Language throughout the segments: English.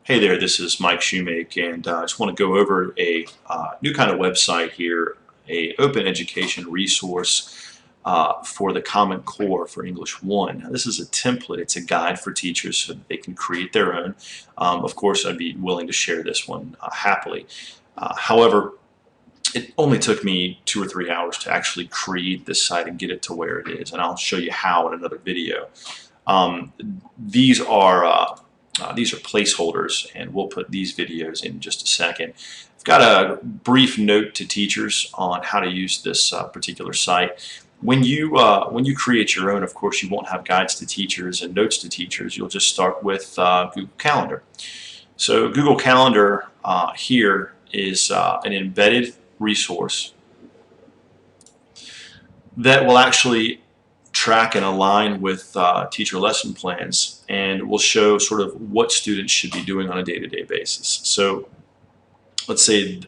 Hey there, this is Mike Shoemake, and I just want to go over a new kind of website here, a open education resource for the Common Core for English 1. Now, this is a template, it's a guide for teachers so that they can create their own. Of course, I'd be willing to share this one happily. However, it only took me 2 or 3 hours to actually create this site and get it to where it is, and I'll show you how in another video. These are placeholders, and we'll put these videos in just a second. I've got a brief note to teachers on how to use this particular site. When you create your own, of course, you won't have guides to teachers and notes to teachers. You'll just start with Google Calendar. So Google Calendar here is an embedded resource that will actually track and align with teacher lesson plans, and will show sort of what students should be doing on a day-to-day basis. So let's say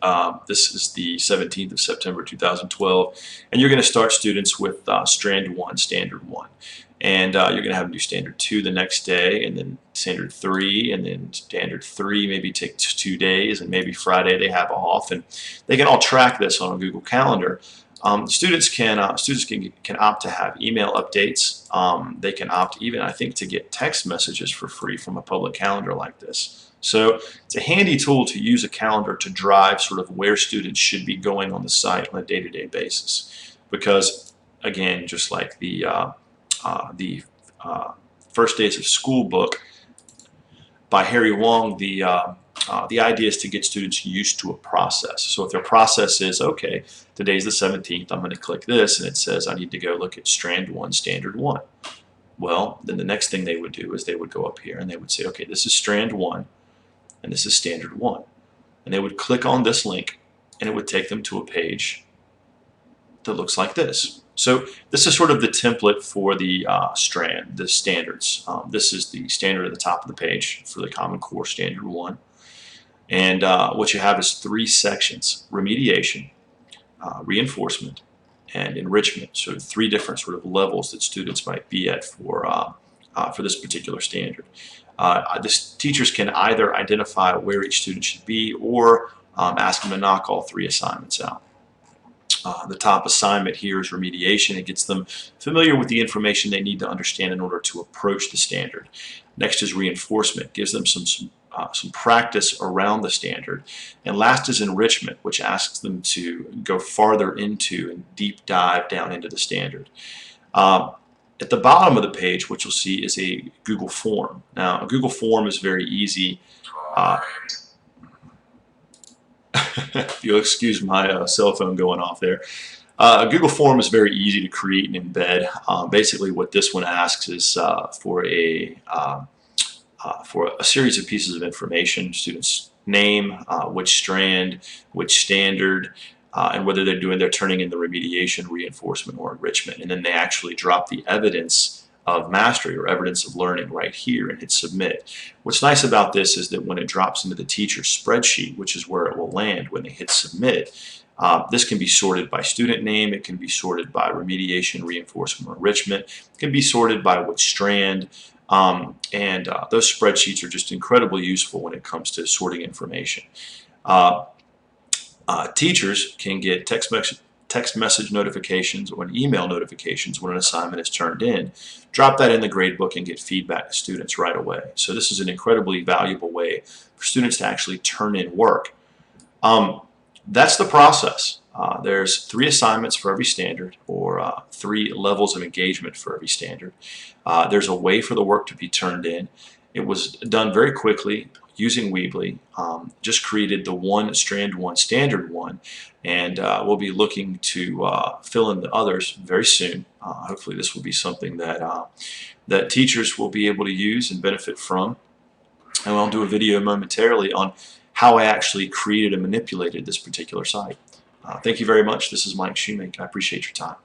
this is the 17th of September 2012, and you're going to start students with Strand 1, Standard 1. And you're going to have them do Standard 2 the next day, and then Standard 3, and then Standard 3 maybe take 2 days, and maybe Friday they have off. And they can all track this on a Google Calendar. Students can opt to have email updates. They can opt even, I think, to get text messages for free from a public calendar like this. So it's a handy tool to use a calendar to drive sort of where students should be going on the site on a day-to-day basis. Because, again, just like the First Days of School book by Harry Wong, the idea is to get students used to a process. So if their process is, okay, today's the 17th, I'm going to click this, and it says I need to go look at Strand 1, Standard 1. Well, then the next thing they would do is they would go up here and they would say, okay, this is Strand 1, and this is Standard 1. And they would click on this link, and it would take them to a page that looks like this. So this is sort of the template for the standards. This is the standard at the top of the page for the Common Core Standard 1. And what you have is 3 sections: remediation, reinforcement, and enrichment. So 3 different sort of levels that students might be at for this particular standard. Teachers can either identify where each student should be, or ask them to knock all 3 assignments out. The top assignment here is remediation. It gets them familiar with the information they need to understand in order to approach the standard. Next is reinforcement. Gives them some practice around the standard. And last is enrichment, which asks them to go farther into and deep dive down into the standard. At the bottom of the page, what you'll see is a Google form. Now, a Google form is very easy. You'll excuse my cell phone going off there. A Google form is very easy to create and embed. Basically, what this one asks is for a series of pieces of information: student's name, which strand, which standard, and whether they're turning in the remediation, reinforcement, or enrichment. And then they actually drop the evidence of mastery or evidence of learning right here and hit submit. What's nice about this is that when it drops into the teacher's spreadsheet, which is where it will land when they hit submit, this can be sorted by student name, it can be sorted by remediation, reinforcement, or enrichment, it can be sorted by which strand, and those spreadsheets are just incredibly useful when it comes to sorting information. Teachers can get text message notifications or email notifications when an assignment is turned in. Drop that in the gradebook and get feedback to students right away. So this is an incredibly valuable way for students to actually turn in work. That's the process. There's 3 assignments for every standard, or 3 levels of engagement for every standard. There's a way for the work to be turned in. It was done very quickly using Weebly. Just created the Strand 1, Standard 1, and we'll be looking to fill in the others very soon. Hopefully this will be something that teachers will be able to use and benefit from. And I'll do a video momentarily on how I actually created and manipulated this particular site. Thank you very much. This is Mike Shoemake. I appreciate your time.